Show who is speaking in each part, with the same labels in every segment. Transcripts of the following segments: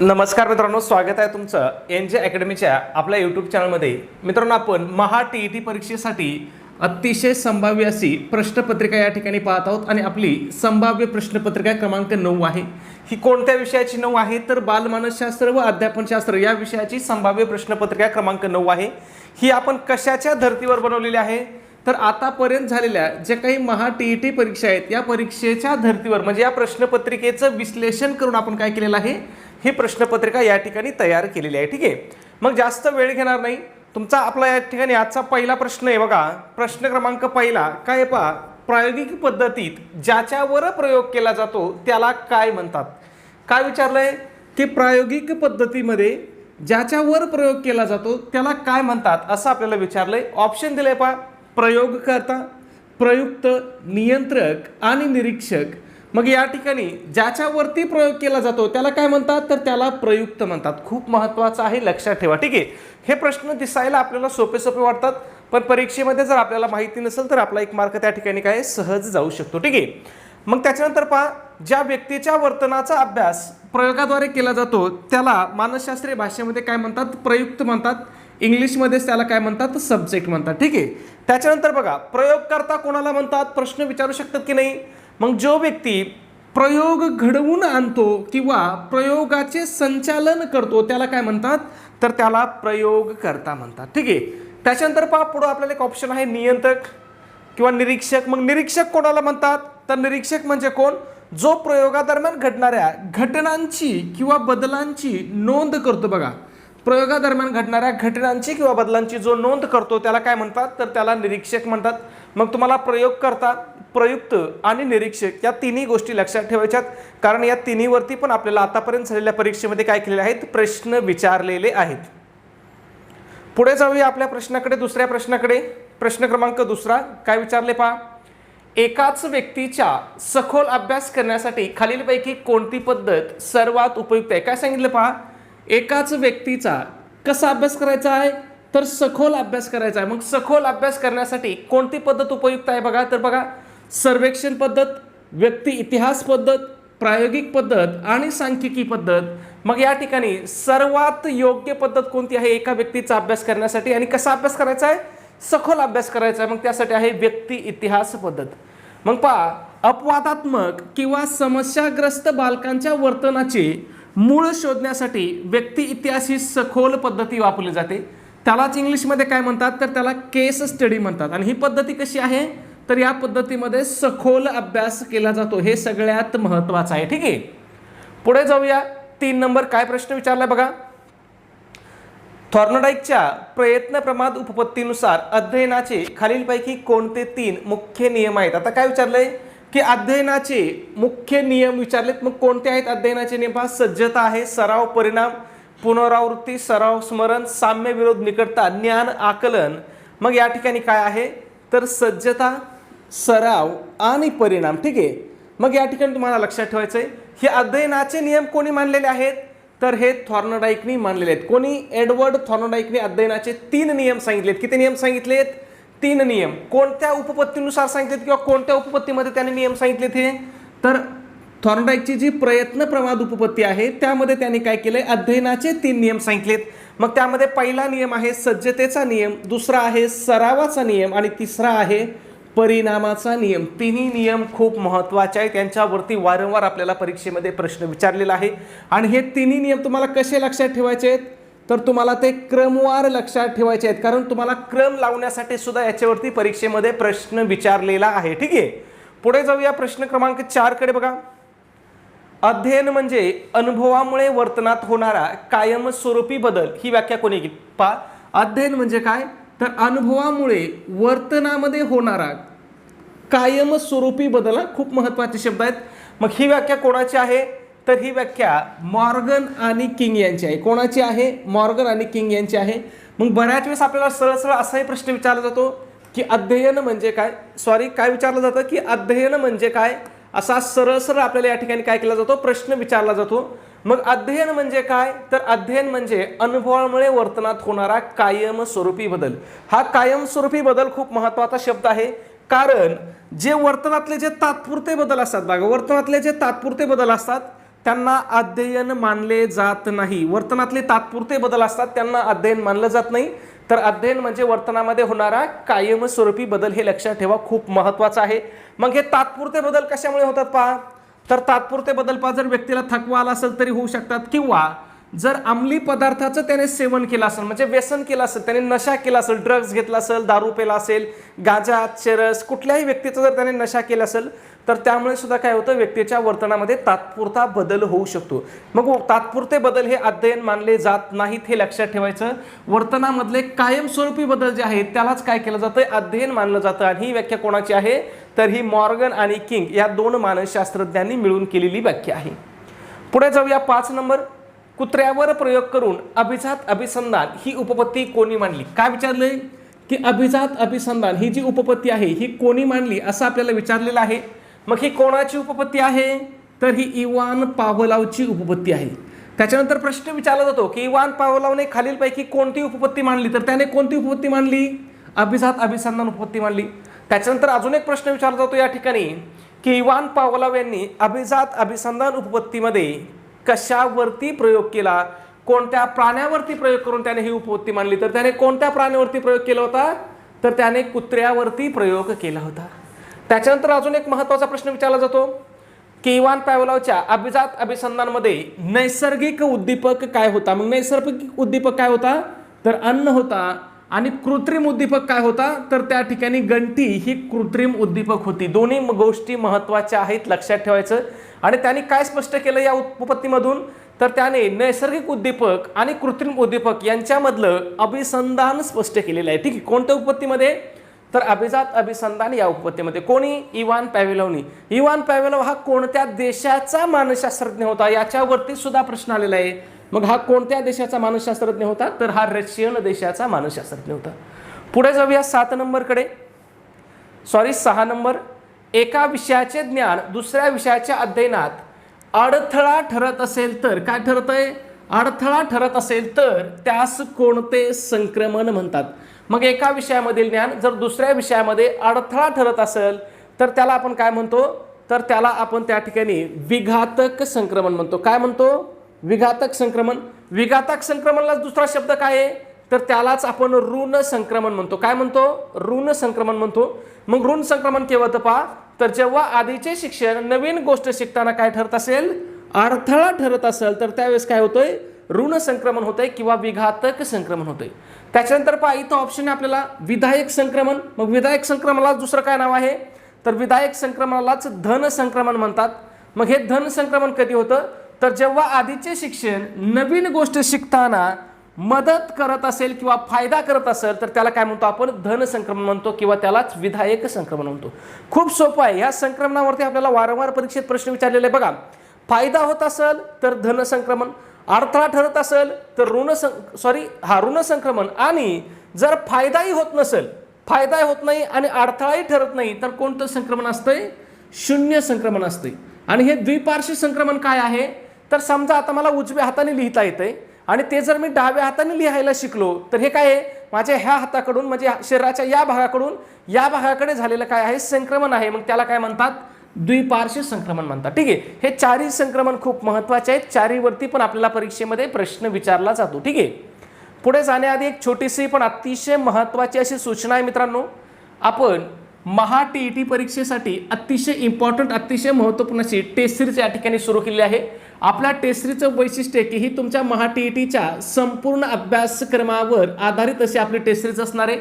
Speaker 1: नमस्कार मित्रांनो, स्वागत आहे तुमचं एनजे अकॅडमीच्या आपल्या यूट्यूब चॅनलमध्ये. मित्रांनो, आपण महा टी परीक्षेसाठी अतिशय संभाव्य अशी प्रश्नपत्रिका या ठिकाणी पाहत आहोत आणि आपली संभाव्य प्रश्नपत्रिका क्रमांक 9 आहे. ही कोणत्या विषयाची 9 आहे तर बालमानसशास्त्र व अध्यापनशास्त्र या विषयाची संभाव्य प्रश्नपत्रिका क्रमांक 9 आहे. ही आपण कशाच्या धर्तीवर बनवलेली आहे तर आतापर्यंत झालेल्या जे काही महा टी परीक्षा आहेत या परीक्षेच्या धर्तीवर, म्हणजे या प्रश्नपत्रिकेचं विश्लेषण करून आपण काय केलेलं आहे, ही प्रश्नपत्रिका या ठिकाणी तयार केलेली आहे. ठीक आहे, मग जास्त वेळ घेणार नाही. तुमचा आपला या ठिकाणी आजचा पहिला प्रश्न आहे बघा. प्रश्न क्रमांक पहिला काय आहे पहा. प्रायोगिक पद्धतीत ज्याच्यावर प्रयोग केला जातो त्याला काय म्हणतात. काय विचारलंय की प्रायोगिक पद्धतीमध्ये ज्याच्यावर प्रयोग केला जातो त्याला काय म्हणतात असं आपल्याला विचारलंय. ऑप्शन दिले पहा. प्रयोगकर्ता, प्रयुक्त, नियंत्रक आणि निरीक्षक. मग या ठिकाणी ज्याच्यावरती प्रयोग केला जातो त्याला काय म्हणतात तर त्याला प्रयुक्त म्हणतात. खूप महत्त्वाचं आहे, लक्षात ठेवा. ठीक आहे, हे प्रश्न दिसायला आपल्याला सोपे सोपे वाटतात, पण परीक्षेमध्ये जर आपल्याला माहिती नसेल तर आपला 1 मार्क त्या ठिकाणी काय सहज जाऊ शकतो. ठीक आहे, मग त्याच्यानंतर पहा. ज्या व्यक्तीच्या वर्तनाचा अभ्यास प्रयोगाद्वारे केला जातो त्याला मानसशास्त्रीय भाषेमध्ये काय म्हणतात, प्रयुक्त म्हणतात. इंग्लिशमध्ये त्याला काय म्हणतात, सब्जेक्ट म्हणतात. ठीक आहे, त्याच्यानंतर बघा. प्रयोगकर्ता कोणाला म्हणतात प्रश्न विचारू शकतात की नाही. मग जो व्यक्ती प्रयोग घडवून आणतो किंवा प्रयोगाचे संचालन करतो त्याला काय म्हणतात तर त्याला प्रयोगकर्ता म्हणतात. ठीक आहे, त्याच्यानंतर पहा पुढे आपल्याला एक ऑप्शन आहे नियंत्रक किंवा निरीक्षक. मग निरीक्षक कोणाला म्हणतात तर निरीक्षक म्हणजे कोण, जो प्रयोगादरम्यान घडणाऱ्या घटनांची किंवा बदलांची नोंद करतो. बघा, प्रयोगादरम्यान घडणाऱ्या घटनांची किंवा बदलांची जो नोंद करतो त्याला काय म्हणतात तर त्याला निरीक्षक म्हणतात. मग तुम्हाला प्रयोगकर्ता, प्रयुक्त आणि निरीक्षक या तिन्ही गोष्टी लक्षात ठेवायच्यात, कारण या तिन्हीवरती पण आपल्याला आतापर्यंत झालेल्या परीक्षेमध्ये काय केलेले आहेत, प्रश्न विचारलेले आहेत. पुढे जाऊया आपल्या प्रश्नाकडे, दुसऱ्या प्रश्नाकडे. प्रश्न क्रमांक दुसरा काय विचारले पहा. एकाच व्यक्तीच्या सखोल अभ्यास करण्यासाठी खालीलपैकी कोणती पद्धत सर्वात उपयुक्त आहे. काय सांगितलं पहा. एकाच व्यक्तीचा कसा अभ्यास करायचा आहे तर सखोल अभ्यास करायचा आहे. मग सखोल अभ्यास करण्यासाठी कोणती पद्धत उपयुक्त आहे बघा. तर बघा, सर्वेक्षण पद्धत, व्यक्ती इतिहास पद्धत, प्रायोगिक पद्धत आणि सांख्यिकी पद्धत. मग या ठिकाणी सर्वात योग्य पद्धत कोणती आहे एका व्यक्तीचा अभ्यास करण्यासाठी आणि कसा अभ्यास करायचा आहे, सखोल अभ्यास करायचा आहे. मग त्यासाठी आहे व्यक्ती इतिहास पद्धत. मग पहा, अपवादात्मक किंवा समस्याग्रस्त बालकांच्या वर्तनाचे मूळ शोधण्यासाठी व्यक्ती इतिहास ही सखोल पद्धती वापरली जाते. त्यालाच इंग्लिशमध्ये काय म्हणतात तर त्याला केस स्टडी म्हणतात. आणि ही पद्धती कशी आहे तर या पद्धतीमध्ये सखोल अभ्यास केला जातो. हे सगळ्यात महत्त्वाचं आहे. ठीक आहे, पुढे जाऊया. 3 नंबर काय प्रश्न विचारलाय बघा. थॉर्नडाईकच्या प्रयत्न प्रमाद उपपत्तीनुसार अध्ययनाचे खालीलपैकी कोणते 3 मुख्य नियम आहेत. आता काय विचारलंय की अध्ययनाचे मुख्य नियम विचारलेत. मग कोणते आहेत अध्ययनाचे नियम पहा. सज्जता आहे, सराव, परिणाम, पुनरावृत्ती, सराव, स्मरण, साम्य, विरोध, निकटता, ज्ञान, आकलन. मग या ठिकाणी काय आहे तर सज्जता, सराव आणि परिणाम. ठीक आहे, मग या ठिकाणी तुम्हाला लक्षात ठेवायचं आहे हे अध्ययनाचे नियम कोणी मानलेले आहेत तर हे थॉर्नडाईकनी मानलेले आहेत. कोणी, एडवर्ड थॉर्नडाईकने अध्ययनाचे 3 नियम सांगितलेत. किती नियम सांगितलेत, 3 नियम. कोणत्या उपपत्तीनुसार सांगितलेत किंवा कोणत्या उपपत्तीमध्ये त्याने नियम सांगितलेत हे तर थॉर्नडाईकची जी प्रयत्न प्रमाद उपपत्ती आहे त्यामध्ये त्यांनी काय केलंय, अध्ययनाचे 3 नियम सांगितलेत. मग त्यामध्ये पहिला नियम आहे सज्जतेचा नियम, दुसरा आहे सरावाचा नियम आणि तिसरा आहे परिणामाचा नियम. तिन्ही नियम खूप महत्त्वाचे आहेत. त्यांच्यावरती वारंवार आपल्याला परीक्षेमध्ये प्रश्न विचारलेला आहे. आणि हे तिन्ही नियम तुम्हाला कसे लक्षात ठेवायचे आहेत तर तुम्हाला ते क्रमवार लक्षात ठेवायचे आहेत, कारण तुम्हाला क्रम लावण्यासाठी सुद्धा याच्यावरती परीक्षेमध्ये प्रश्न विचारलेला आहे. ठीक आहे, पुढे जाऊया. प्रश्न क्रमांक 4 कडे बघा. अध्ययन म्हणजे अनुभवामुळे वर्तनात होणारा कायमस्वरूपी बदल. ही व्याख्या कोणी केली पहा. अध्ययन म्हणजे काय तर अनुभवामुळे वर्तनामध्ये होणारा कायमस्वरूपी बदल. खूप महत्त्वाचे शब्द आहेत. मग ही व्याख्या कोणाची आहे तर ही व्याख्या मॉर्गन आणि किंग यांची आहे. कोणाची आहे, मॉर्गन आणि किंग यांची आहे. मग बऱ्याच वेळेस आपल्याला सरळ सरळ असाही प्रश्न विचारला जातो की अध्ययन म्हणजे काय, काय विचारलं जातं की अध्ययन म्हणजे काय, असा सरळ सरळ आपल्याला या ठिकाणी काय केला जातो, प्रश्न विचारला जातो. मग अध्ययन म्हणजे काय तर अध्ययन म्हणजे अनुभवामुळे वर्तनात होणारा कायमस्वरूपी बदल. हा कायमस्वरूपी बदल खूप महत्त्वाचा शब्द आहे, कारण जे वर्तनातले जे तात्पुरते बदल असतात बघा, वर्तनातले जे तात्पुरते बदल असतात त्यांना अध्ययन मानले जात नाही. वर्तनातले तात्पुरते बदल असतात त्यांना अध्ययन मानलं जात नाही. तर अध्ययन म्हणजे वर्तनामध्ये होणारा कायमस्वरूपी बदल, हे लक्षात ठेवा, खूप महत्त्वाचं आहे. मग हे तात्पुरते बदल कशामुळे होतात पहा, तर तात्पुरते बदल पहा, जर व्यक्तीला थकवा आला असेल तरी होऊ शकतात, किंवा जर अंमली पदार्थाचं त्याने सेवन केलं असेल, म्हणजे व्यसन केलं असेल, त्याने नशा केला असेल, ड्रग्ज घेतला असेल, दारू पेला असेल, गांजा, चरस, कुठल्याही व्यक्तीचा जर त्याने नशा केला असेल तर त्यामुळे सुद्धा काय होतं, व्यक्तीच्या वर्तनामध्ये तात्पुरता बदल होऊ शकतो. मग तात्पुरते बदल हे अध्ययन मानले जात नाहीत, हे लक्षात ठेवायचं. वर्तनामधले कायमस्वरूपी बदल जे आहेत त्यालाच काय केलं जातं, अध्ययन मानलं जातं. आणि ही व्याख्या कोणाची आहे, तर ही मॉर्गन आणि किंग या दोन मानसशास्त्रज्ञांनी मिळून केलेली व्याख्या आहे. पुढे जाऊया. 5 नंबर, कुत्र्यावर प्रयोग करून अभिजात अभिसंधान ही उपपत्ती कोणी मांडली. काय विचारलंय की अभिजात अभिसंधान ही जी उपपत्ती आहे ही कोणी मांडली असं आपल्याला विचारलेलं आहे. मग ही कोणाची उपपत्ती आहे, तर ही इवान पावलोवची उपपत्ती आहे. त्याच्यानंतर प्रश्न विचारला जातो की इवान पावलोवने खालीलपैकी कोणती उपपत्ती मांडली, तर त्याने कोणती उपपत्ती मांडली, अभिजात अभिसंधान उपपत्ती मांडली. त्याच्यानंतर अजून एक प्रश्न विचारला जातो या ठिकाणी की इवान पावलोव यांनी अभिजात अभिसंधान उपपत्तीमध्ये कशावरती प्रयोग केला, कोणत्या प्राण्यावरती प्रयोग करून त्याने ही उपपत्ती मांडली. तर त्याने कोणत्या प्राण्यावरती प्रयोग केला होता, तर त्याने कुत्र्यावरती प्रयोग केला होता. त्याच्यानंतर अजून एक महत्त्वाचा प्रश्न विचारला जातो की इवान पावलोवच्या अभिजात अभिसंधानमध्ये नैसर्गिक उद्दीपक काय होता. मग नैसर्गिक उद्दीपक काय होता, तर अन्न होता. आणि कृत्रिम उद्दीपक काय होता, तर त्या ठिकाणी घंटी ही कृत्रिम उद्दीपक होती. दोन्ही गोष्टी महत्त्वाच्या आहेत, लक्षात ठेवायचं. आणि त्यांनी काय स्पष्ट केलं या उपपत्तीमधून, तर त्याने नैसर्गिक उद्दीपक आणि कृत्रिम उद्दीपक यांच्यामधलं अभिसंधान स्पष्ट केलेलं आहे. ठीक आहे, कोणत्या उपपत्तीमध्ये, तर अभिजात अभिसंधान या उपपत्तीमध्ये. कोणी, इवान पावलोवनी. इवान पावलोव हा कोणत्या देशाचा मानसशास्त्रज्ञ होता, याच्यावरती सुद्धा प्रश्न आलेला आहे. मग हा कोणत्या देशाचा मानसशास्त्रज्ञ होता, तर हा रशियन देशाचा मानसशास्त्रज्ञ होता. पुढे जाऊया 6 नंबर. एका विषयाचे ज्ञान दुसऱ्या विषयाच्या अध्ययनात अडथळा ठरत असेल तर, काय ठरतंय, अडथळा ठरत असेल तर त्यास कोणते संक्रमण म्हणतात. मग एका विषयामधील ज्ञान जर दुसऱ्या विषयामध्ये अडथळा ठरत असेल तर त्याला आपण काय म्हणतो, तर त्याला आपण त्या ठिकाणी विघातक संक्रमण म्हणतो. काय म्हणतो, विघातक संक्रमण. विघातक संक्रमणाला दुसरा शब्द काय आहे, तर त्यालाच आपण ऋण संक्रमण म्हणतो. काय म्हणतो, ऋण संक्रमण म्हणतो. मग ऋण संक्रमण केव्हा होतं पहा, तर जेव्हा आधीचे शिक्षण नवीन गोष्ट शिकताना काय ठरत असेल, अडथळा ठरत असेल तर त्यावेळेस काय होतंय, ऋण संक्रमण होतंय किंवा विघातक संक्रमण होतंय. त्याच्यानंतर पहा इथं ऑप्शन आहे आपल्याला विधायक संक्रमण. मग विधायक संक्रमणाला दुसरं काय नाव आहे, तर विधायक संक्रमणालाच धन संक्रमण म्हणतात. मग हे धन संक्रमण कधी होतं, तर जेव्हा आधीचे शिक्षण नवीन गोष्ट शिकताना मदत करत असेल किंवा फायदा करत असेल तर त्याला काय म्हणतो आपण, धन संक्रमण म्हणतो किंवा त्यालाच विधायक संक्रमण म्हणतो. खूप सोपं आहे. या संक्रमणावरती आपल्याला वारंवार परीक्षेत प्रश्न विचारलेले आहे बघा. फायदा होत असेल तर धन संक्रमण, अडथळा ठरत असेल तर ऋण संक्रमण, आणि जर फायदाही होत नसेल, फायदा होत नाही आणि अडथळाही ठरत नाही तर कोणतं संक्रमण असतंय, शून्य संक्रमण असतंय. आणि हे द्विपार्श्विक संक्रमण काय आहे, तर समजा आता मला उजव्या हाताने लिहिता येतंय आणि ते जर मी डाव्या हाताने लिहायला शिकलो तर हे काय आहे, माझ्या ह्या हाताकडून म्हणजे शरीराच्या या भागाकडून या भागाकडे झालेलं काय आहे, संक्रमण आहे. मग त्याला काय म्हणतात, द्विपार्श्विक संक्रमण म्हणतात. ठीक आहे, हे चारही संक्रमण खूप महत्त्वाचे आहेत. चारीवरती पण आपल्याला परीक्षेमध्ये प्रश्न विचारला जातो. ठीक आहे, पुढे जाण्याआधी एक छोटीशी पण अतिशय महत्त्वाची अशी सूचना आहे मित्रांनो. आपण महा टीईटी परीक्षेसाठी अतिशय इम्पॉर्टंट, अतिशय महत्त्वपूर्ण अशी टेस्ट सिरीज या ठिकाणी सुरू केली आहे. आपल्या टेस्ट सिरीजचं वैशिष्ट्य आहे की ही तुमच्या महा टीईटीच्या संपूर्ण अभ्यासक्रमावर आधारित अशी आपली टेस्ट सिरीज असणार आहे.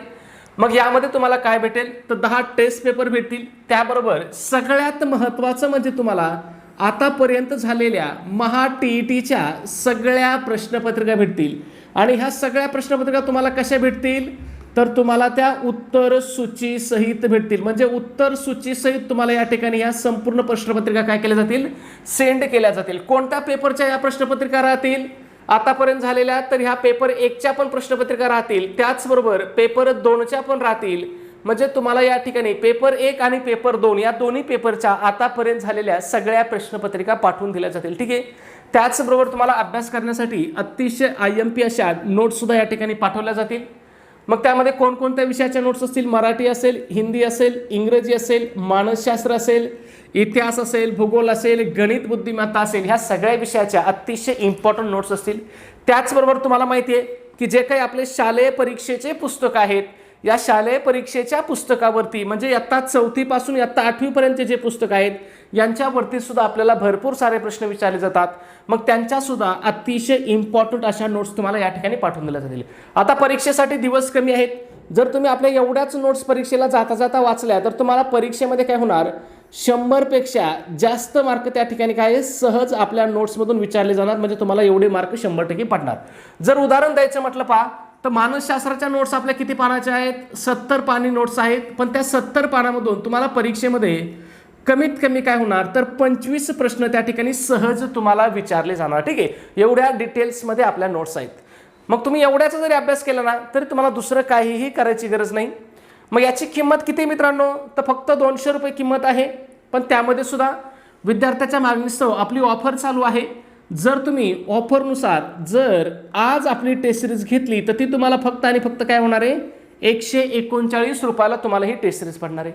Speaker 1: मग यामध्ये तुम्हाला काय भेटेल, तर 10 टेस्ट पेपर भेटतील. त्याबरोबर सगळ्यात महत्त्वाचं म्हणजे तुम्हाला आतापर्यंत झालेल्या महा टीईटीच्या सगळ्या प्रश्नपत्रिका भेटतील. आणि ह्या सगळ्या प्रश्नपत्रिका तुम्हाला कशा भेटतील, तर तुम्हाला त्या उत्तर सूची सहित भेटतील. म्हणजे उत्तर सूची सहित तुम्हाला या ठिकाणी या संपूर्ण प्रश्नपत्रिका काय केल्या जातील, सेंड केल्या जातील. कोणत्या पेपरच्या या प्रश्नपत्रिका राहतील, आतापर्यंत झालेल्या, तर ह्या पेपर 1च्या पण प्रश्नपत्रिका राहतील, त्याचबरोबर पेपर 2च्या पण राहतील. म्हणजे तुम्हाला या ठिकाणी पेपर 1 आणि पेपर 2 या दोन्ही पेपरच्या आतापर्यंत झालेल्या सगळ्या प्रश्नपत्रिका पाठवून दिल्या जातील. ठीक आहे, त्याचबरोबर तुम्हाला अभ्यास करण्यासाठी अतिशय IMP अशा नोट्स सुद्धा या ठिकाणी पाठवल्या जातील. मग त्यामध्ये कोणकोणत्या विषयाच्या नोट्स असतील? मराठी असेल, हिंदी असेल, इंग्रजी असेल, मानसशास्त्र असेल, इतिहास असेल, भूगोल असेल, गणित बुद्धिमत्ता असेल, ह्या सगळ्या विषयाच्या अतिशय इम्पॉर्टंट नोट्स असतील. त्याचबरोबर तुम्हाला माहिती आहे की जे काही आपले शालेय परीक्षेचे पुस्तक आहेत, या शालेय परीक्षेच्या पुस्तकावरती म्हणजे इयत्ता 4थी पासून इयत्ता 8वी पर्यंत जे पुस्तक आहेत यांच्यावरती सुद्धा आपल्याला भरपूर सारे प्रश्न विचारले जातात. मग त्यांच्या सुद्धा अतिशय इम्पॉर्टंट अशा नोट्स तुम्हाला या ठिकाणी पाठवून दिल्या जातील. आता परीक्षेसाठी दिवस कमी आहेत. जर तुम्ही आपल्या एवढ्याच नोट्स परीक्षेला जाता जाता वाचल्या तर तुम्हाला परीक्षेमध्ये काय होणार, 100 पेक्षा जास्त मार्क त्या ठिकाणी काय सहज आपल्या नोट्समधून विचारले जाणार. म्हणजे तुम्हाला एवढे मार्क 100% पडणार. जर उदाहरण द्यायचं म्हटलं पहा तर मानसशास्त्राच्या नोट्स आपल्या किती पानाच्या आहेत? 70 पानी नोट्स आहेत. पण त्या 70 पानामधून तुम्हाला परीक्षेमध्ये कमीत कमी काय होणार तर 25 प्रश्न त्या ठिकाणी सहज तुम्हाला विचारले जाणार. ठीक आहे, एवढ्या डिटेल्समध्ये आपल्या नोट्स आहेत. मग तुम्ही एवढ्याचा जरी अभ्यास केला ना तरी तुम्हाला दुसरं काहीही करायची गरज नाही. मग याची किंमत किती मित्रांनो? तर फक्त 200 रुपये किंमत आहे. पण त्यामध्ये सुद्धा विद्यार्थ्याच्या मागणीस्तव आपली ऑफर चालू आहे. जर तुम्ही ऑफरनुसार जर आज आपली टेस्ट सिरीज घेतली तर ती तुम्हाला फक्त आणि फक्त काय होणार आहे, 139 रुपयाला तुम्हाला ही टेस्ट सिरीज पडणार आहे.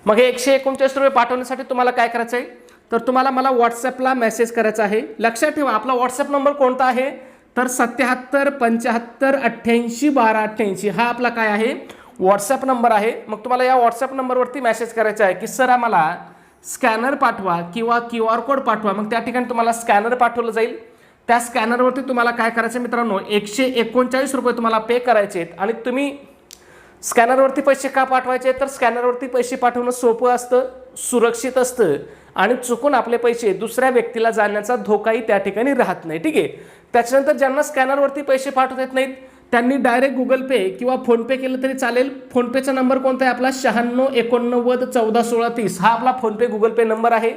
Speaker 1: मग हे 139 रुपये पाठवण्यासाठी तुम्हाला काय करायचं आहे तर तुम्हाला मला व्हॉट्सॲपला मेसेज करायचा आहे. लक्षात ठेवा आपला व्हॉट्सॲप नंबर कोणता आहे तर 77 75 88 12 88 हा आपला काय आहे व्हॉट्सॲप नंबर आहे. मग तुम्हाला या व्हॉट्सॲप नंबरवरती मेसेज करायचा आहे की सर आम्हाला स्कॅनर पाठवा किंवा QR कोड पाठवा. मग त्या ठिकाणी तुम्हाला स्कॅनर पाठवलं जाईल. त्या स्कॅनरवरती तुम्हाला काय करायचं मित्रांनो 139 रुपये तुम्हाला पे करायचे आहेत. आणि तुम्ही स्कॅनरवरती पैसे का पाठवायचे तर स्कॅनरवरती पैसे पाठवणं सोपं असतं, सुरक्षित असतं आणि चुकून आपले पैसे दुसऱ्या व्यक्तीला जाण्याचा धोकाही त्या ठिकाणी राहत नाही. ठीक आहे, त्याच्यानंतर ज्यांना स्कॅनरवरती पैसे पाठवता येत नाहीत त्यांनी डायरेक्ट गुगल पे किंवा फोनपे केलं तरी चालेल. फोनपेचा नंबर कोणता आहे आपला 96 89 14 16 30 हा आपला फोनपे गुगल पे नंबर आहे.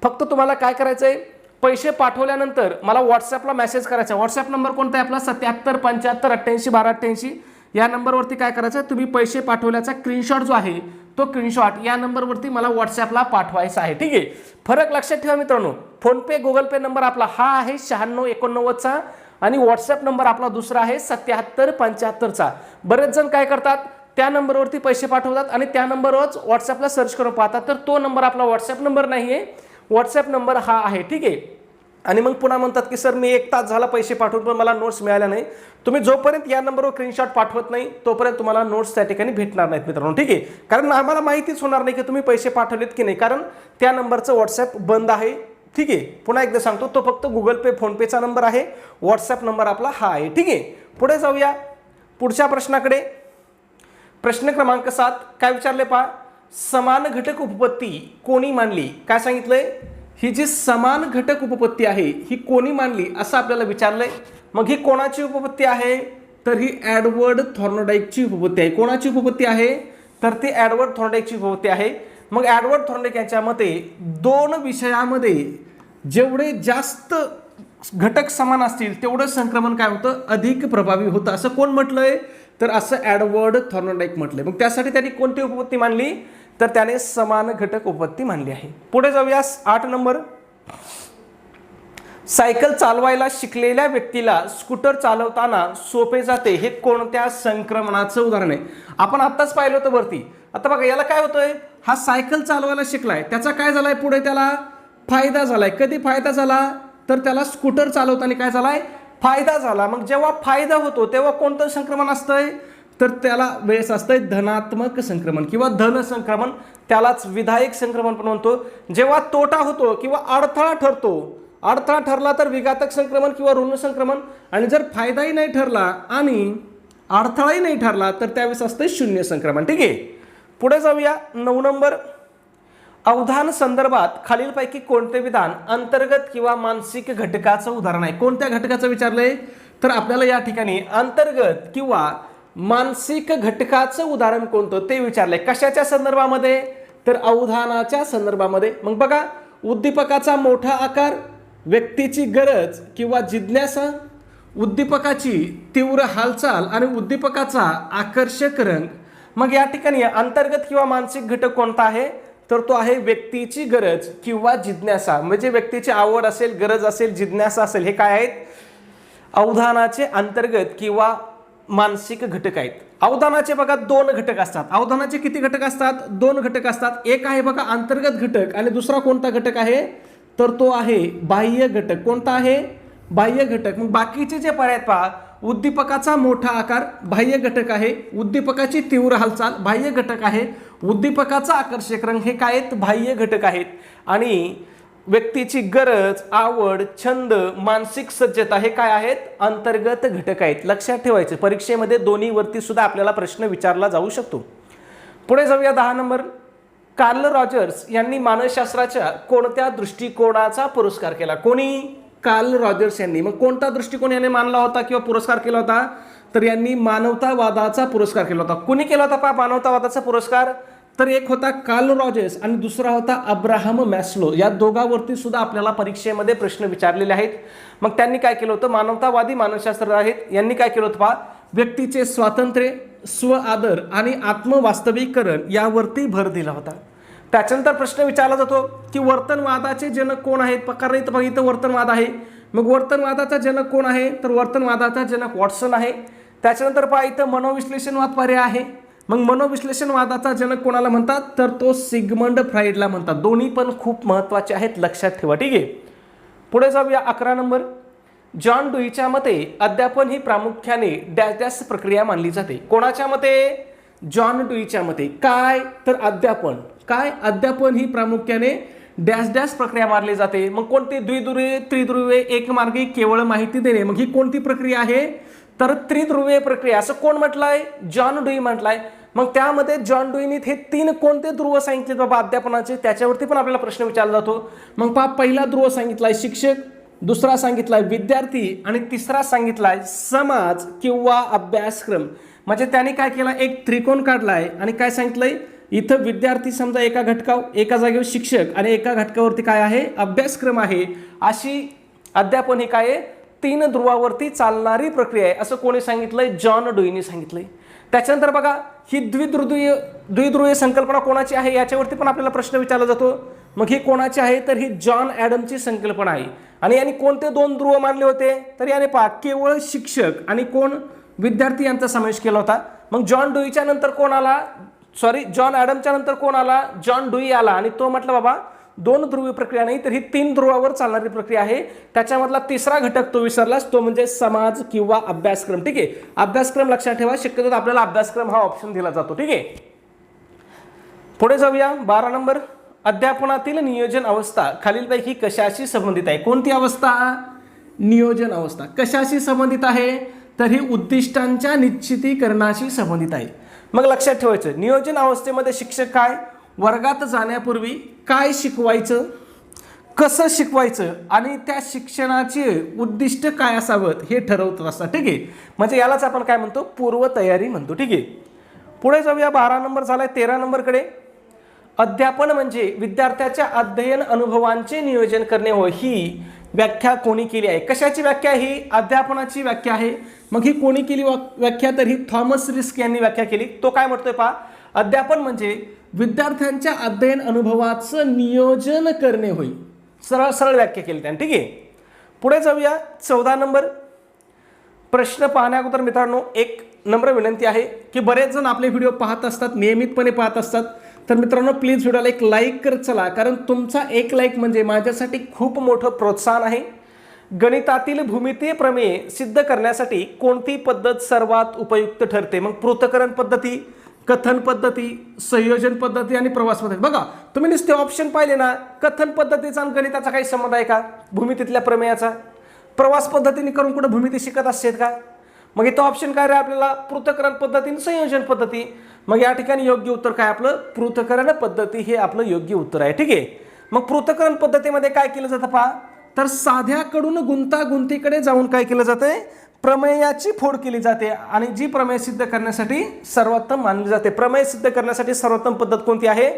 Speaker 1: फक्त तुम्हाला काय करायचं आहे पैसे पाठवल्यानंतर मला व्हॉट्सॲपला मेसेज करायचा. व्हॉट्सॲप नंबर कोणता आहे आपला 77 75 88 12 88 या नंबरवरती काय करायचं तुम्ही पैसे पाठवल्याचा स्क्रीनशॉट जो आहे तो स्क्रीनशॉट या नंबरवरती मला व्हॉट्सॲपला पाठवायचा आहे. ठीक आहे, फरक लक्षात ठेवा मित्रांनो. फोनपे गुगल पे नंबर आपला हा आहे 96 89 चा आणि व्हॉट्सॲप नंबर आपला दुसरा आहे 77 75 चा. बरेच जण काय करतात त्या नंबरवरती पैसे पाठवतात आणि त्या नंबरवरच व्हॉट्सॲपला सर्च करून पाहतात. तर तो नंबर आपला व्हॉट्सॲप नंबर नाही आहे, व्हॉट्सॲप नंबर हा आहे. ठीक आहे, आणि मग पुन्हा म्हणतात की सर मी 1 तास झाला पैसे पाठवून पण मला नोट्स मिळाल्या नाही. तुम्ही जोपर्यंत या नंबरवर स्क्रीनशॉट पाठवत नाही तोपर्यंत तुम्हाला नोट्स त्या ठिकाणी भेटणार नाहीत मित्रांनो. ठीक आहे, कारण आम्हाला माहितीच होणार नाही की तुम्ही पैसे पाठवलेत की नाही, कारण त्या नंबरचं व्हॉट्सॲप बंद आहे. ठीक आहे, पुन्हा एकदा सांगतो तो फक्त गुगल पे फोनपेचा नंबर आहे, व्हॉट्सॲप नंबर आपला हा आहे. ठीक आहे, पुढे जाऊया पुढच्या प्रश्नाकडे. प्रश्न क्रमांक 7 काय विचारले पहा, समान घटक उपपत्ती कोणी मांडली? काय सांगितलंय, ही जी समान घटक उपपत्ती आहे ही कोणी मांडली असं आपल्याला विचारलंय. मग ही कोणाची उपपत्ती आहे तर ही एडवर्ड थॉर्नडाईकची उपपत्ती आहे. कोणाची उपपत्ती आहे तर ती एडवर्ड थॉर्नडाईकची उपपत्ती आहे. मग एडवर्ड थॉर्नडाईक यांच्या मते 2 विषयामध्ये जेवढे जास्त घटक समान असतील तेवढं संक्रमण काय होतं अधिक प्रभावी होतं असं कोण म्हटलंय तर असं एडवर्ड थॉर्नडाईक म्हटलंय. मग त्यासाठी त्यांनी कोणती उपपत्ती मांडली तर त्याने समान घटक उपपत्ती मांडली आहे. पुढे जाऊया 8 नंबर. सायकल चालवायला शिकलेल्या व्यक्तीला स्कूटर चालवताना सोपे जाते हे कोणत्या संक्रमणाचं उदाहरण आहे? आपण आत्ताच पाहिलं होतं वरती. आता बघा याला काय होतंय, हा सायकल चालवायला शिकलाय त्याचा काय झालाय पुढे त्याला फायदा झालाय. कधी फायदा झाला तर त्याला स्कूटर चालवताना काय झालाय फायदा झाला. मग जेव्हा फायदा होतो तेव्हा कोणतं संक्रमण असतंय तर त्याला वेळेस असतंय धनात्मक संक्रमण किंवा धन संक्रमण, त्यालाच विधायक संक्रमण पण म्हणतो. जेव्हा तोटा होतो किंवा अडथळा ठरतो, अडथळा ठरला तर विघातक संक्रमण किंवा ऋण संक्रमण, आणि जर फायदाही नाही ठरला आणि अडथळाही नाही ठरला तर त्यावेळेस असतंय शून्य संक्रमण. ठीक आहे, पुढे जाऊया 9 नंबर. अवधान संदर्भात खालीलपैकी कोणते विधान अंतर्गत किंवा मानसिक घटकाचं उदाहरण आहे? कोणत्या घटकाचं विचारलंय तर आपल्याला या ठिकाणी अंतर्गत किंवा मानसिक घटकाचं उदाहरण कोणतं ते विचारलंय. कशाच्या संदर्भामध्ये तर अवधानाच्या संदर्भामध्ये. मग बघा, उद्दीपकाचा मोठा आकार, व्यक्तीची गरज किंवा जिज्ञासा, उद्दीपकाची तीव्र हालचाल आणि उद्दीपकाचा आकर्षक रंग. मग या ठिकाणी अंतर्गत किंवा मानसिक घटक कोणता आहे तर तो आहे व्यक्तीची गरज किंवा जिज्ञासा. म्हणजे व्यक्तीची आवड असेल, गरज असेल, जिज्ञासा असेल, हे काय आहेत अवधानाचे अंतर्गत किंवा मानसिक घटक आहेत. अवधानाचे बघा दोन घटक असतात. अवधानाचे किती घटक असतात? दोन घटक असतात. एक आहे बघा अंतर्गत घटक आणि दुसरा कोणता घटक आहे तर तो आहे बाह्य घटक. कोणता आहे? बाह्य घटक. मग बाकीचे जे पर्याय पहा, उद्दीपकाचा मोठा आकार बाह्य घटक आहे, उद्दीपकाची तीव्र हालचाल बाह्य घटक आहे, उद्दीपकाचा आकर्षक रंग हे काय आहेत? बाह्य घटक आहेत. आणि व्यक्तीची गरज, आवड, छंद, मानसिक सज्जता हे काय आहेत? अंतर्गत घटक आहेत. लक्षात ठेवायचं, परीक्षेमध्ये दोन्ही वरती सुद्धा आपल्याला प्रश्न विचारला जाऊ शकतो. पुढे जाऊया 10 नंबर. कार्ल रॉजर्स यांनी मानसशास्त्राच्या कोणत्या दृष्टिकोनाचा पुरस्कार केला? कोणी? कार्ल रॉजर्स यांनी. मग कोणता दृष्टिकोन याने मानला होता किंवा पुरस्कार केला होता? तर यांनी मानवतावादाचा पुरस्कार केला होता. कोणी केला होता पहा मानवतावादाचा पुरस्कार? तर एक होता कार्ल रॉजर्स आणि दुसरा होता अब्राहम मॅस्लो. या दोघांवरती सुद्धा आपल्याला परीक्षेमध्ये प्रश्न विचारलेले आहेत. मग त्यांनी काय केलं होतं? मानवतावादी मानसशास्त्र आहेत, यांनी काय केलं होतं पहा, व्यक्तीचे स्वातंत्र्य, स्व आदर आणि आत्मवास्तविकरण यावरती भर दिला होता. त्याच्यानंतर प्रश्न विचारला जातो की वर्तनवादाचे जनक कोण आहेत? कारण इथं वर्तनवाद आहे. मग वर्तनवादाचा जनक कोण आहे? तर वर्तनवादाचा जनक वॉटसन आहे. त्याच्यानंतर पहा इथं मनोविश्लेषणवाद पर्याय आहे. मग मनोविश्लेषणवादाचा जनक कोणाला म्हणतात? तर तो सिगमंड फ्राईडला म्हणतात. दोन्ही पण खूप महत्त्वाचे आहेत, लक्षात ठेवा. ठीक आहे. पुढे जाऊया 11 नंबर. जॉन डुईच्या मते अध्यापन ही प्रामुख्याने डॅश डॅश प्रक्रिया मानली जाते. कोणाच्या मते? जॉन डुईच्या मते. काय? तर अध्यापन. काय? अध्यापन ही प्रामुख्याने डॅश डॅश प्रक्रिया मानली जाते. मग कोणती? द्विध्रुवीय, त्रिध्रुवीय, एकमार्गी, केवळ माहिती देणे. मग ही कोणती प्रक्रिया आहे? तर त्रिध्रुवीय प्रक्रिया. असं कोण म्हटलंय? जॉन डुई म्हटलंय. मग त्यामध्ये जॉन डुईने हे 3 कोणते ध्रुव सांगितले बाबा अध्यापनाचे? त्याच्यावरती पण आपल्याला प्रश्न विचारला जातो. मग पहा, पहिला ध्रुव सांगितलाय शिक्षक, दुसरा सांगितलाय विद्यार्थी आणि तिसरा सांगितलाय समाज किंवा अभ्यासक्रम. म्हणजे त्याने काय केलं? एक त्रिकोण काढलाय आणि काय सांगितलंय? इथं विद्यार्थी समजा एका घटकावर, एका जागेवर शिक्षक आणि एका घटकावरती काय आहे? अभ्यासक्रम आहे. अशी अध्यापन ही काय आहे? 3 ध्रुवावरती चालणारी प्रक्रिया आहे, असं कोणी सांगितलंय? जॉन डुईने सांगितलंय. त्याच्यानंतर बघा, ही द्विध्रुवीय संकल्पना कोणाची आहे? याच्यावरती पण आपल्याला प्रश्न विचारला जातो. मग ही कोणाची आहे? तर ही जॉन ॲडमची संकल्पना आहे. आणि यांनी कोणते 2 ध्रुव मानले होते? तर याने पहा, केवळ शिक्षक आणि कोण? विद्यार्थी यांचा समावेश केला होता. मग जॉन डुईच्या नंतर कोण आला? जॉन ॲडमच्या नंतर कोण आला? जॉन डुई आला. आणि तो म्हटलं बाबा 2 ध्रुवीय प्रक्रिया नाही, तर ही 3 ध्रुवावर चालणारी प्रक्रिया आहे. त्याच्यामधला तिसरा घटक तो विसरलास, तो म्हणजे समाज किंवा अभ्यासक्रम. ठीक आहे. अभ्यासक्रम लक्षात ठेवा, शक्यतो आपल्याला अभ्यासक्रम हा ऑप्शन दिला जातो. ठीक आहे. पुढे जाऊया 12 नंबर. अध्यापनातील नियोजन अवस्था खालीलपैकी कशाशी संबंधित आहे? कोणती अवस्था? नियोजन अवस्था. कशाशी संबंधित आहे? तर ही उद्दिष्टांच्या निश्चितीकरणाशी संबंधित आहे. मग लक्षात ठेवायचं, नियोजन अवस्थेमध्ये शिक्षक काय? वर्गात जाण्यापूर्वी काय शिकवायचं, कसं शिकवायचं आणि त्या शिक्षणाचे उद्दिष्ट काय असावं हे ठरवत असतात. ठीक आहे. म्हणजे यालाच आपण काय म्हणतो? पूर्वतयारी म्हणतो. ठीक आहे. पुढे जाऊया 12 नंबर झालाय 13 नंबरकडे. अध्यापन म्हणजे विद्यार्थ्याच्या अध्ययन अनुभवांचे नियोजन करणे होय. ही व्याख्या कोणी केली आहे? कशाची व्याख्या? ही अध्यापनाची व्याख्या आहे. मग ही कोणी केली व्याख्या? तर ही थॉमस रिस्क यांनी व्याख्या केली. तो काय म्हणतोय पहा, अध्यापन म्हणजे विद्यार्थ्यांच्या अध्ययन अनुभवाचं नियोजन करणे होय. सरळ सरळ व्याख्या केली त्याने. ठीक आहे. पुढे जाऊया 14 नंबर. प्रश्न पाहण्याअगोदर मित्रांनो एक नम्र विनंती आहे की बरेच जण आपले व्हिडिओ पाहत असतात, नियमितपणे पाहत असतात. तर मित्रांनो प्लीज व्हिडिओला एक लाईक करत चला, कारण तुमचा एक लाईक म्हणजे माझ्यासाठी खूप मोठं प्रोत्साहन आहे. गणितातील भूमितीय प्रमेय सिद्ध करण्यासाठी कोणती पद्धत सर्वात उपयुक्त ठरते? मग पृथक्करण पद्धती, कथन पद्धती, संयोजन पद्धती आणि प्रवास पद्धती. बघा तुम्ही नुसते ऑप्शन पाहिले ना, कथन पद्धतीचा आणि गणिताचा काही संबंध आहे का? भूमितीतल्या प्रमेयाचा. प्रवास पद्धतीने करून कुठे भूमिती शिकत असते का? मग इथं ऑप्शन काय रे आपल्याला? पृथक्करण पद्धती आणि संयोजन पद्धती. मग या ठिकाणी योग्य उत्तर काय आपलं? पृथक्करण पद्धती हे आपलं योग्य उत्तर आहे. ठीक आहे. मग पृथक्करण पद्धतीमध्ये काय केलं जातं पहा, तर साध्याकडून गुंतागुंतीकडे जाऊन काय केलं जातंय? प्रमेयाची फोड केली जाते आणि जी प्रमेय सिद्ध करण्यासाठी सर्वोत्तम मानली जाते. प्रमेय सिद्ध करण्यासाठी सर्वोत्तम पद्धत कोणती आहे?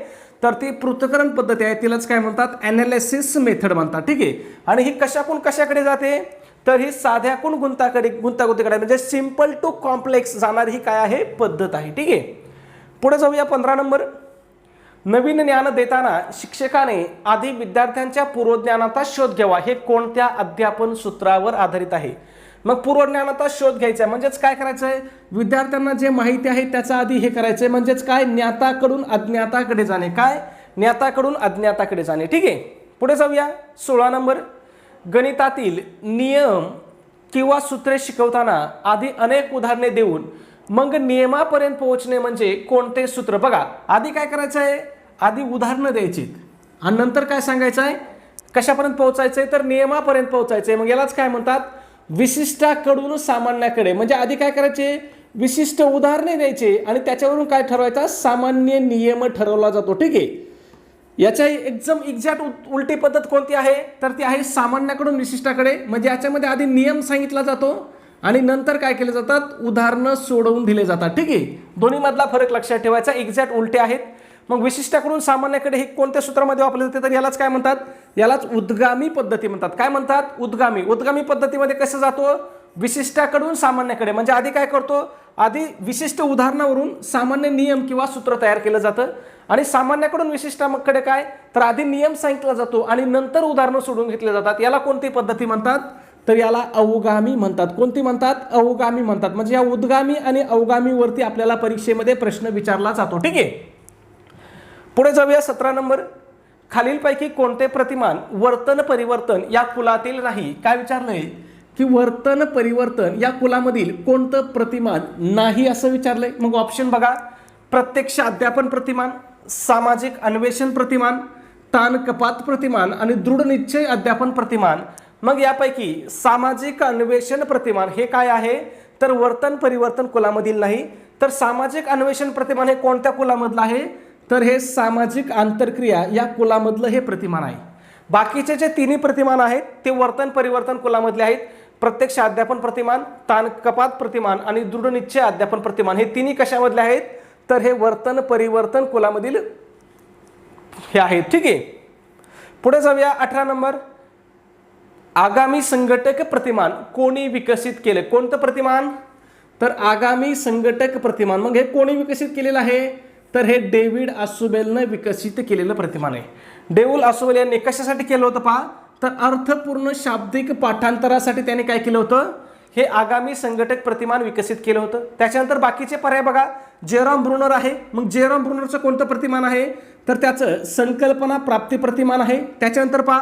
Speaker 1: तर ती पृथक्करण पद्धती आहे. तिलाच काय म्हणतात? ॲनालिसिस मेथड म्हणतात. ठीक आहे. आणि ही कशाकडून कशाकडे जाते? तर ही साध्याकडून गुंतागुंतीकडे म्हणजे सिंपल टू कॉम्प्लेक्स जाणारी ही काय आहे? पद्धत आहे. ठीक आहे. पुढे जाऊया 15 नंबर. नवीन ज्ञान देताना शिक्षकाने आधी विद्यार्थ्यांच्या पूर्वज्ञानाचा शोध घ्यावा. हे कोणत्या अध्यापन सूत्रावर आधारित आहे? मग पूर्वज्ञानाचा शोध घ्यायचा आहे, म्हणजेच काय करायचं आहे, विद्यार्थ्यांना जे माहिती आहे त्याचा आधी हे करायचं आहे, म्हणजेच काय, ज्ञाताकडून अज्ञाताकडे जाणे, काय, ज्ञाताकडून अज्ञाताकडे जाणे. ठीक आहे, पुढे जाऊया. 16 नंबर, गणितातील नियम किंवा सूत्रे शिकवताना आधी अनेक उदाहरणे देऊन मग नियमापर्यंत पोहोचणे म्हणजे कोणते सूत्र. बघा, आधी काय करायचं आहे, आधी उदाहरणं द्यायची आणि नंतर काय सांगायचं आहे, कशापर्यंत पोहोचायचं आहे, तर नियमापर्यंत पोहोचायचं आहे. मग यालाच काय म्हणतात, विशिष्टाकडून सामान्याकडे. म्हणजे आधी काय करायचे, विशिष्ट उदाहरणे द्यायचे आणि त्याच्यावरून काय ठरवायचा, सामान्य नियम ठरवला जातो. ठीक आहे, याच्या एकदम एक्झॅक्ट उलटी पद्धत कोणती आहे, तर ती आहे सामान्याकडून विशिष्टाकडे. म्हणजे याच्यामध्ये आधी नियम सांगितला जातो आणि नंतर काय केले जातात, उदाहरणं सोडवून दिले जातात. ठीक आहे, दोन्ही मधला फरक लक्षात ठेवायचा, एक्झॅक्ट उलटे आहेत. मग विशिष्टाकडून सामान्याकडे हे कोणत्या सूत्रामध्ये वापरले जाते, तर यालाच काय म्हणतात, यालाच उद्गामी पद्धती म्हणतात. काय म्हणतात, उद्गामी. उद्गामी पद्धतीमध्ये कसं जातो, विशिष्टाकडून सामान्याकडे. म्हणजे आधी काय करतो, आधी विशिष्ट उदाहरणावरून सामान्य नियम किंवा सूत्र तयार केलं जातं आणि सामान्याकडून विशिष्टाकडे काय, तर आधी नियम सांगितला जातो आणि नंतर उदाहरणं सोडून घेतले जातात. याला कोणती पद्धती म्हणतात, तर याला अवगामी म्हणतात. कोणती म्हणतात, अवगामी म्हणतात. म्हणजे या उद्गामी आणि अवगामीवरती आपल्याला परीक्षेमध्ये प्रश्न विचारला जातो. ठीक आहे, पुढे जाऊया. 17 नंबर, खालीलपैकी कोणते प्रतिमान वर्तन परिवर्तन या कुलातील नाही. काय विचारलंय की वर्तन परिवर्तन या कुलामधील कोणतं प्रतिमान नाही असं विचारलंय. मग ऑप्शन बघा, प्रत्यक्ष अध्यापन प्रतिमान, सामाजिक अन्वेषण प्रतिमान, ताण कपात प्रतिमान आणि दृढ निश्चय अध्यापन प्रतिमान. मग यापैकी सामाजिक अन्वेषण प्रतिमान हे काय आहे, तर वर्तन परिवर्तन कुलामधील नाही. तर सामाजिक अन्वेषण प्रतिमान हे कोणत्या कुलामधलं आहे, तर हे सामाजिक आंतरक्रिया या कुलामधलं हे प्रतिमान आहे. बाकीचे जे तिन्ही प्रतिमान आहेत ते वर्तन परिवर्तन कुलामधले आहेत. प्रत्यक्ष अध्यापन प्रतिमान, ताण कपात प्रतिमान आणि दृढ निश्चय अध्यापन प्रतिमान हे तिन्ही कशामधले आहेत, तर हे वर्तन परिवर्तन कुलामधील हे आहेत. ठीक आहे, पुढे जाऊया. 18 नंबर, आगामी संघटक प्रतिमान कोणी विकसित केले. कोणतं प्रतिमान, तर आगामी संघटक प्रतिमान. मग हे कोणी विकसित केलेलं आहे, तर हे डेव्हिड आसुबेलने विकसित केलेलं प्रतिमान आहे. डेव्हिड आसुबेल यांनी कशासाठी केलं होतं पहा, तर अर्थपूर्ण शाब्दिक पाठांतरासाठी त्याने काय केलं होतं, हे आगामी संघटक प्रतिमान विकसित केलं होतं. त्याच्यानंतर बाकीचे पर्याय बघा, जेरॉम ब्रुनर आहे. मग जेरॉम ब्रुनरचं कोणतं प्रतिमान आहे, तर त्याचं संकल्पना प्राप्ती प्रतिमान आहे. त्याच्यानंतर पहा,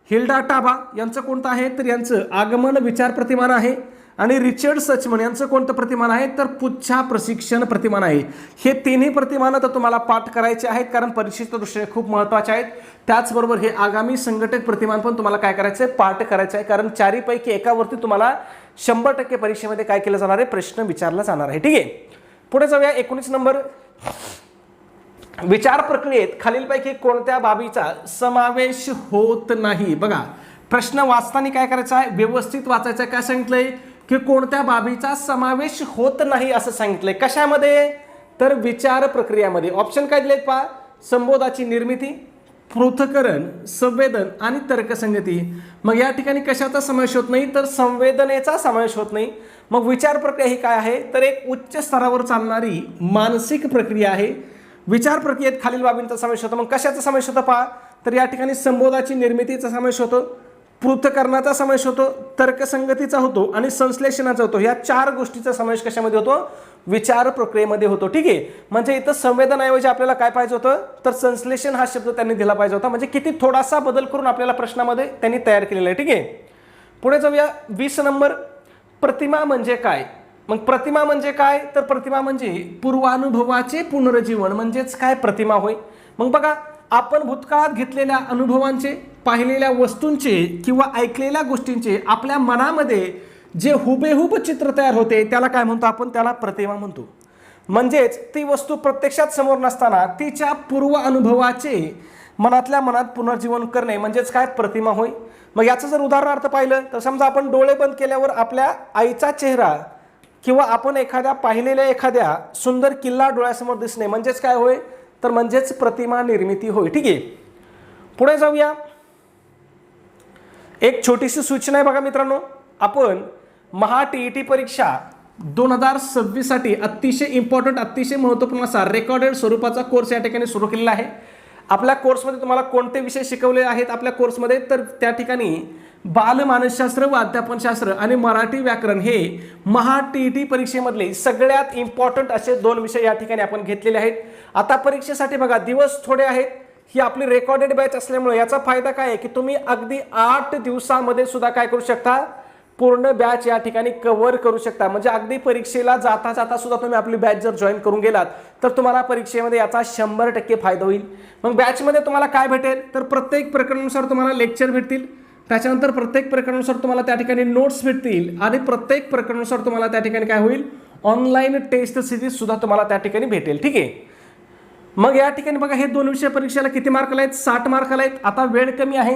Speaker 1: हिल्डा टाबा यांचं कोणतं आहे, तर यांचं आगमन विचार प्रतिमान आहे. आणि रिचर्ड सचमन यांचं कोणतं प्रतिमान आहे, तर पुच्छा प्रशिक्षण प्रतिमान आहे. हे तिन्ही प्रतिमानं तर तुम्हाला पाठ करायचे आहेत कारण परीक्षेच्या दृष्टीने खूप महत्त्वाचे आहेत. त्याचबरोबर हे आगामी संघटक प्रतिमान पण तुम्हाला काय करायचं आहे, पाठ करायचं आहे. कारण चारीपैकी एकावरती तुम्हाला 100% परीक्षेमध्ये काय केलं जाणार आहे, प्रश्न विचारला जाणार आहे. ठीक आहे, पुढे जाऊया. 19 नंबर, विचार प्रक्रियेत खालीलपैकी कोणत्या बाबीचा समावेश होत नाही. बघा, प्रश्न वाचताना काय करायचं आहे, व्यवस्थित वाचायचं आहे. काय सांगितलंय की कोणत्या बाबीचा समावेश होत नाही असं सांगितलंय. कशामध्ये, तर विचार प्रक्रियामध्ये. ऑप्शन काय दिलेत पहा, संबोधाची निर्मिती, पृथक्करण, संवेदन आणि तर्कसंगती. मग या ठिकाणी कशाचा समावेश होत नाही, तर संवेदनेचा समावेश होत नाही. मग विचार प्रक्रिया ही काय आहे, तर एक उच्च स्तरावर चालणारी मानसिक प्रक्रिया आहे. विचार प्रक्रियेत खालील बाबींचा समावेश होतो. मग कशाचा समावेश होतो पहा, तर या ठिकाणी संबोधाची निर्मितीचा समावेश होतो, पृथक्करणाचा समावेश होतो, तर्कसंगतीचा होतो आणि संश्लेषणाचा होतो. या 4 गोष्टीचा समावेश कशामध्ये होतो, विचार प्रक्रियेमध्ये होतो. ठीक आहे, म्हणजे इथं संवेदनाऐवजी आपल्याला काय पाहिजे होतं, तर संश्लेषण हा शब्द त्यांनी दिला पाहिजे होता. म्हणजे किती थोडासा बदल करून आपल्याला प्रश्नामध्ये त्यांनी तयार केलेला आहे. ठीक आहे, पुढे जाऊया. 20 नंबर, प्रतिमा म्हणजे काय. मग प्रतिमा म्हणजे काय, तर प्रतिमा म्हणजे पूर्वानुभवाचे पुनर्जीवन म्हणजेच काय प्रतिमा होय. मग बघा, आपण भूतकाळात घेतलेल्या अनुभवांचे, पाहिलेल्या वस्तूंचे किंवा ऐकलेल्या गोष्टींचे आपल्या मनामध्ये जे हुबेहूब चित्र तयार होते त्याला काय म्हणतो आपण, त्याला प्रतिमा म्हणतो. म्हणजेच ती वस्तू प्रत्यक्षात समोर नसताना तिच्या पूर्व अनुभवाचे मनातल्या मनात पुनर्जीवन करणे म्हणजेच काय, प्रतिमा होय. मग याचं जर उदाहरणार्थ पाहिलं तर समजा आपण डोळे बंद केल्यावर आपल्या आईचा चेहरा किंवा आपण पाहिलेल्या एखाद्या सुंदर किल्ला डोळ्यासमोर दिसणे म्हणजेच काय होय, तर म्हणजेच प्रतिमा निर्मिती होय. ठीक आहे, पुढे जाऊया. एक छोटीशी सूचना आहे बघा मित्रांनो, आपण महा TET परीक्षा 2026 साठी अतिशय इम्पॉर्टंट, अतिशय महत्त्वपूर्ण असा रेकॉर्डेड स्वरूपाचा कोर्स या ठिकाणी सुरू केलेला आहे. आपल्या कोर्समध्ये तुम्हाला कोणते विषय शिकवले आहेत आपल्या कोर्समध्ये, तर त्या ठिकाणी बालमानसशास्त्र व अध्यापनशास्त्र आणि मराठी व्याकरण हे महा TET परीक्षेमधले सगळ्यात इम्पॉर्टंट असे 2 विषय या ठिकाणी आपण घेतलेले आहेत. आता परीक्षेसाठी बघा दिवस थोडे आहेत. ही आपली रेकॉर्डेड बॅच असल्यामुळे याचा फायदा काय आहे की तुम्ही अगदी 8 दिवसामध्ये सुद्धा काय करू शकता, पूर्ण बॅच या ठिकाणी कव्हर करू शकता. म्हणजे अगदी परीक्षेला जाता जाता सुद्धा तुम्ही आपली बॅच जर जॉईन करून गेलात तर तुम्हाला परीक्षेमध्ये याचा 100% फायदा होईल. मग बॅचमध्ये तुम्हाला काय भेटेल, तर प्रत्येक प्रकरणानुसार तुम्हाला लेक्चर भेटतील, त्याच्यानंतर प्रत्येक प्रकरणानुसार तुम्हाला त्या ठिकाणी नोट्स भेटतील आणि प्रत्येक प्रकरणानुसार तुम्हाला त्या ठिकाणी काय होईल, ऑनलाईन टेस्ट सिरीज सुद्धा तुम्हाला त्या ठिकाणी भेटेल. ठीक आहे. मग या ठिकाणी बघा हे 2 विषय परीक्षेला किती मार्काला आहेत, 60 मार्काला आहेत. आता वेळ कमी आहे,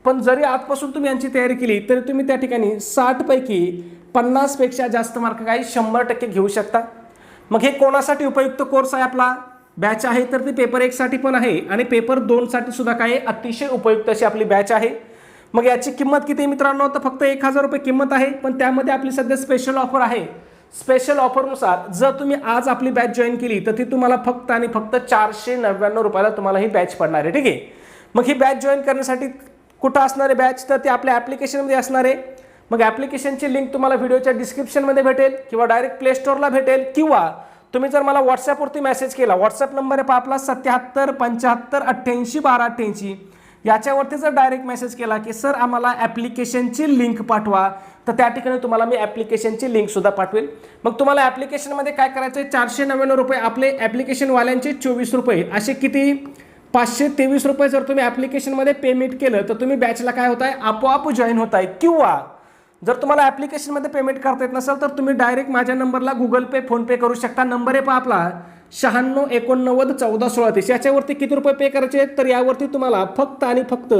Speaker 1: पण जरी आजपासून तुम्ही यांची तयारी केली तरी तुम्ही त्या ठिकाणी 60 पैकी 50 पेक्षा जास्त मार्क काही 100% घेऊ शकता. मग हे कोणासाठी उपयुक्त कोर्स आहे आपला बॅच आहे, तर ती पेपर 1 साठी पण आहे आणि पेपर 2 साठी सुद्धा काय अतिशय उपयुक्त अशी आपली बॅच आहे. मग याची किंमत किती मित्रांनो, तर फक्त 1000 रुपये किंमत आहे. पण त्यामध्ये आपली सध्या स्पेशल ऑफर आहे. स्पेशल ऑफरनुसार जर तुम्ही आज आपली बॅच जॉईन केली तर ती तुम्हाला फक्त आणि फक्त 499 रुपयाला तुम्हाला ही बॅच पडणार आहे. ठीक आहे. मग ही बॅच जॉईन करण्यासाठी कुठं असणार आहे बॅच, तर ते आपल्या ॲप्लिकेशनमध्ये असणार आहे. मग ॲप्लिकेशनची लिंक तुम्हाला व्हिडिओच्या डिस्क्रिप्शनमध्ये भेटेल किंवा डायरेक्ट प्ले स्टोअरला भेटेल, किंवा तुम्ही जर मला व्हॉट्सॲपवरती मेसेज केला, व्हॉट्सॲप नंबर आहे आपला 77 75 88 12 88, याच्यावरती जर डायरेक्ट मेसेज केला की सर आम्हाला ॲप्लिकेशनची लिंक पाठवा, तर त्या ठिकाणी तुम्हाला मी ॲप्लिकेशनची लिंक सुद्धा पाठवेल. मग तुम्हाला ॲप्लिकेशनमध्ये काय करायचं आहे, 499 रुपये आपले ॲप्लिकेशनवाल्यांचे 24 रुपये, असे किती 523 रुपये जर तुम्ही ॲप्लिकेशनमध्ये पेमेंट केलं तर तुम्ही बॅचला काय होत आहे, आपोआप जॉईन होत आहे. किंवा जर तुम्हाला ॲप्लिकेशनमध्ये पेमेंट करता येत नसेल तर तुम्ही डायरेक्ट माझ्या नंबरला गुगल पे फोनपे करू शकता. नंबर आहे आपला 96 89 14 16. याच्यावरती किती रुपये पे करायचे आहेत, तर यावरती तुम्हाला फक्त आणि फक्त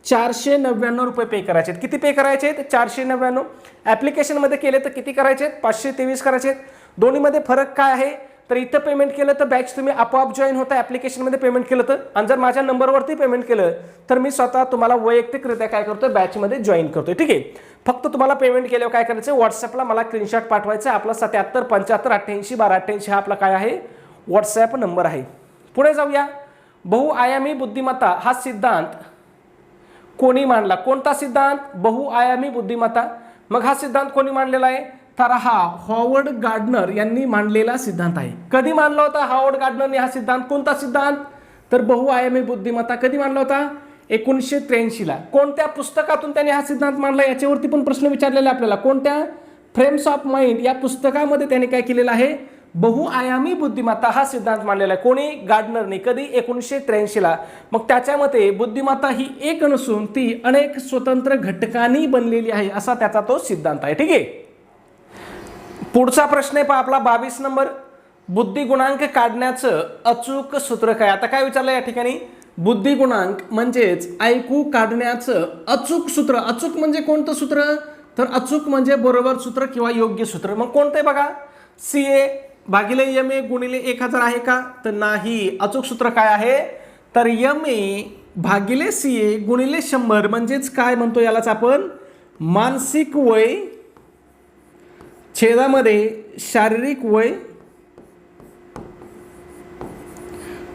Speaker 1: 499 रुपये पे करायचे आहेत. किती पे करायचे आहेत, 499. ॲप्लिकेशनमध्ये केले तर किती करायचे आहेत, 523 करायचे आहेत. दोन्हीमध्ये फरक काय आहे, तर इथं पेमेंट केलं तर बॅच तुम्ही आपोआप जॉईन होता ॲप्लिकेशनमध्ये पेमेंट केलं तर, आणि जर माझ्या नंबरवरती पेमेंट केलं तर मी स्वतः तुम्हाला वैयक्तिकरित्या काय करतो, बॅचमध्ये जॉईन करतोय. ठीक आहे. फक्त तुम्हाला पेमेंट केल्यावर काय करायचं, व्हॉट्सअपला मला स्क्रीनशॉट पाठवायचं. आपला 77 75 88 12 88 हा आपला काय आहे, व्हॉट्सॲप नंबर आहे. पुढे जाऊया. बहुआयामी बुद्धिमत्ता हा सिद्धांत कोणी मांडला, कोणता सिद्धांत, बहुआयामी बुद्धिमत्ता. मग हा सिद्धांत कोणी मांडलेला आहे, तर हा हॉवर्ड गार्डनर यांनी मांडलेला सिद्धांत आहे. कधी मांडला होता हॉवर्ड गार्डनरने हा सिद्धांत, कोणता सिद्धांत, तर बहुआयामी बुद्धिमत्ता कधी मांडला होता, 1983 ला. कोणत्या पुस्तकातून त्याने हा सिद्धांत मांडला, याच्यावरती पण प्रश्न विचारलेला आपल्याला. कोणत्या, फ्रेम्स ऑफ माइंड या पुस्तकामध्ये त्याने काय केलेलं आहे, बहुआयामी बुद्धिमत्ता हा सिद्धांत मांडलेला आहे. कोणी, गार्डनरने. कधी, 1983 ला. मग त्याच्या मते बुद्धिमत्ता ही एक नसून ती अनेक स्वतंत्र घटकांनी बनलेली आहे, असा त्याचा तो सिद्धांत आहे. ठीक आहे. पुढचा प्रश्न आहे आपला 22 नंबर. बुद्धी गुणांक काढण्याचं अचूक सूत्र काय. आता काय विचारलं या ठिकाणी, बुद्धी गुणांक म्हणजेच IQ काढण्याचं अचूक सूत्र. अचूक म्हणजे कोणतं सूत्र, तर अचूक म्हणजे बरोबर सूत्र किंवा योग्य सूत्र. मग कोणतं आहे बघा, CA भागिले MA गुणिले 1000 आहे का, तर नाही. अचूक सूत्र काय आहे, तर MA भागिले CA गुणिले 100. म्हणजेच काय म्हणतो यालाच आपण मानसिक वय छेदामध्ये शारीरिक वय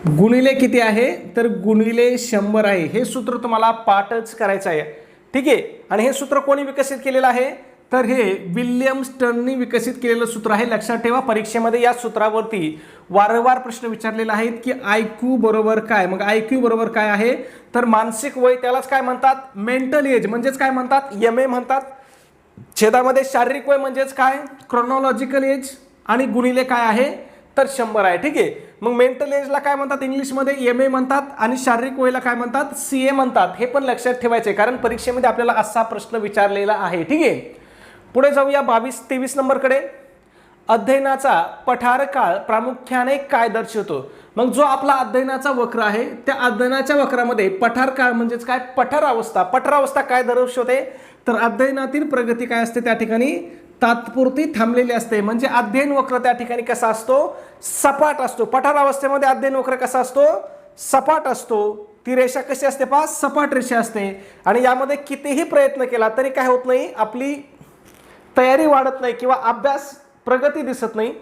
Speaker 1: गुणिले किती आहे, तर गुणिले 100 आहे. हे सूत्र तुम्हाला पाठच करायचं आहे. ठीक आहे. आणि हे सूत्र कोणी विकसित केलेलं आहे, तर हे विल्यम स्टर्ननी विकसित केलेलं सूत्र आहे. लक्षात ठेवा, परीक्षेमध्ये या सूत्रावरती वारंवार प्रश्न विचारलेले आहेत की IQ बरोबर काय. मग IQ बरोबर काय आहे, तर मानसिक वय, त्यालाच काय म्हणतात, मेंटल एज म्हणजेच काय म्हणतात, MA म्हणतात. छेदामध्ये शारीरिक वय म्हणजेच काय, क्रोनॉलॉजिकल एज, आणि गुणिले काय आहे, तर 100 आहे. ठीक आहे. मग मेंटल एजला काय म्हणतात इंग्लिशमध्ये, MA म्हणतात, आणि शारीरिक वयला काय म्हणतात, CA म्हणतात. हे पण लक्षात ठेवायचे, कारण परीक्षेमध्ये आपल्याला असा प्रश्न विचारलेला आहे. ठीक आहे. पुढे जाऊया 23 नंबरकडे. अध्ययनाचा पठार काळ प्रामुख्याने काय दर्शवतो. मग जो आपला अध्ययनाचा वक्र आहे त्या अध्ययनाच्या वक्रामध्ये पठार काळ म्हणजेच काय, पठार अवस्था. पठार अवस्था काय दर्शवते, तर अध्ययनातील प्रगती काय असते त्या ठिकाणी, तात्पुरती थांबलेली असते. म्हणजे अध्ययन वक्र त्या ठिकाणी कसा असतो, सपाट असतो. पठार अवस्थेमध्ये अध्ययन वक्र कसा असतो, सपाट असतो. ती रेषा कशी असते पहा, सपाट रेषा असते. आणि यामध्ये कितीही प्रयत्न केला तरी काय होत नाही, आपली तयारी वाढत नाही किंवा अभ्यास प्रगती दिसत नाही.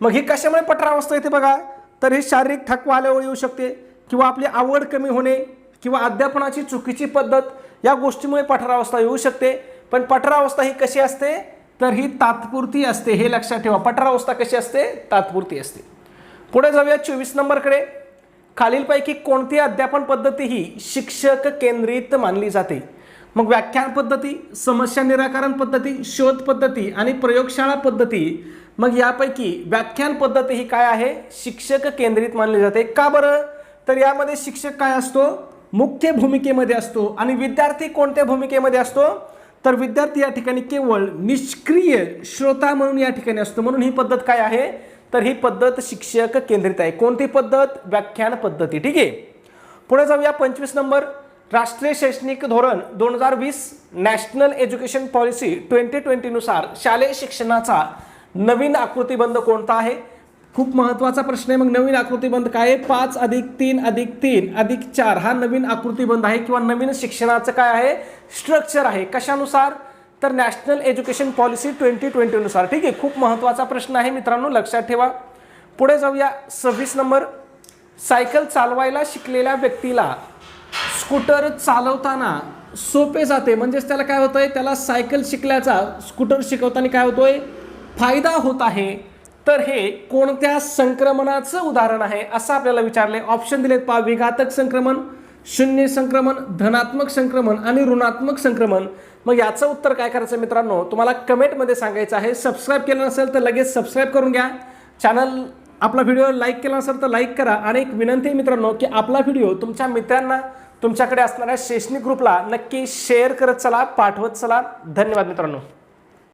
Speaker 1: मग ही कशामुळे पठार अवस्था येते बघा, तर ही शारीरिक थकवा आल्यावर येऊ शकते, किंवा आपली आवड कमी होणे किंवा अध्यापनाची चुकीची पद्धत या गोष्टीमुळे पठारावस्था येऊ शकते. पण पठारावस्था ही कशी असते तर ही तात्पुरती असते, हे लक्षात ठेवा. पठारावस्था कशी असते, तात्पुरती असते. पुढे जाऊया 24 नंबरकडे. खालीलपैकी कोणती अध्यापन पद्धती ही शिक्षक केंद्रित मानली जाते? मग व्याख्यान पद्धती, समस्या निराकरण पद्धती, शोध पद्धती आणि प्रयोगशाळा पद्धती. मग यापैकी व्याख्यान पद्धती ही काय आहे, शिक्षक केंद्रित मानली जाते. का बरं, तर यामध्ये शिक्षक काय असतो, मुख्य भूमिकेमध्ये असतो. आणि विद्यार्थी कोणत्या भूमिकेमध्ये असतो, तर विद्यार्थी या ठिकाणी केवळ निष्क्रिय श्रोता म्हणून या ठिकाणी असतो. म्हणून ही पद्धत काय आहे, तर ही पद्धत शिक्षक केंद्रित आहे. कोणती पद्धत, व्याख्यान पद्धती. ठीक आहे. पुढे जाऊया 25 नंबर. राष्ट्रीय शैक्षणिक धोरण 2020 नॅशनल एज्युकेशन पॉलिसी 2020 नुसार शालेय शिक्षणाचा नवीन आकृतीबंध कोणता आहे? खूप महत्त्वाचा प्रश्न आहे. मग नवीन आकृतीबंध काय आहे? 5+3+3+4 हा नवीन आकृतीबंध आहे किंवा नवीन शिक्षणाचं काय आहे, स्ट्रक्चर आहे. कशानुसार, तर नॅशनल एज्युकेशन पॉलिसी 2020 नुसार. ठीक आहे. खूप महत्त्वाचा प्रश्न आहे मित्रांनो, लक्षात ठेवा. पुढे जाऊया 26 नंबर. सायकल चालवायला शिकलेल्या व्यक्तीला स्कूटर चालवताना सोपे जाते. म्हणजेच त्याला काय होतंय, त्याला सायकल शिकल्याचा स्कूटर शिकवताना काय होतोय, फायदा होत आहे. तर हे कोणत्या संक्रमणाचं उदाहरण आहे असं आपल्याला विचारले. ऑप्शन दिलेत पहा. विघातक संक्रमण, शून्य संक्रमण, धनात्मक संक्रमण आणि ऋणात्मक संक्रमण. मग याचं उत्तर काय करायचं मित्रांनो, तुम्हाला कमेंटमध्ये सांगायचं आहे. सबस्क्राईब केलं नसेल तर लगेच सबस्क्राईब करून घ्या. चॅनल आपला व्हिडिओ लाईक केला नसेल तर लाईक करा. आणि एक विनंती आहे मित्रांनो की आपला व्हिडिओ तुमच्या मित्रांना, तुमच्याकडे असणाऱ्या शैक्षणिक ग्रुपला नक्की शेअर करत चला, पाठवत चला. धन्यवाद मित्रांनो.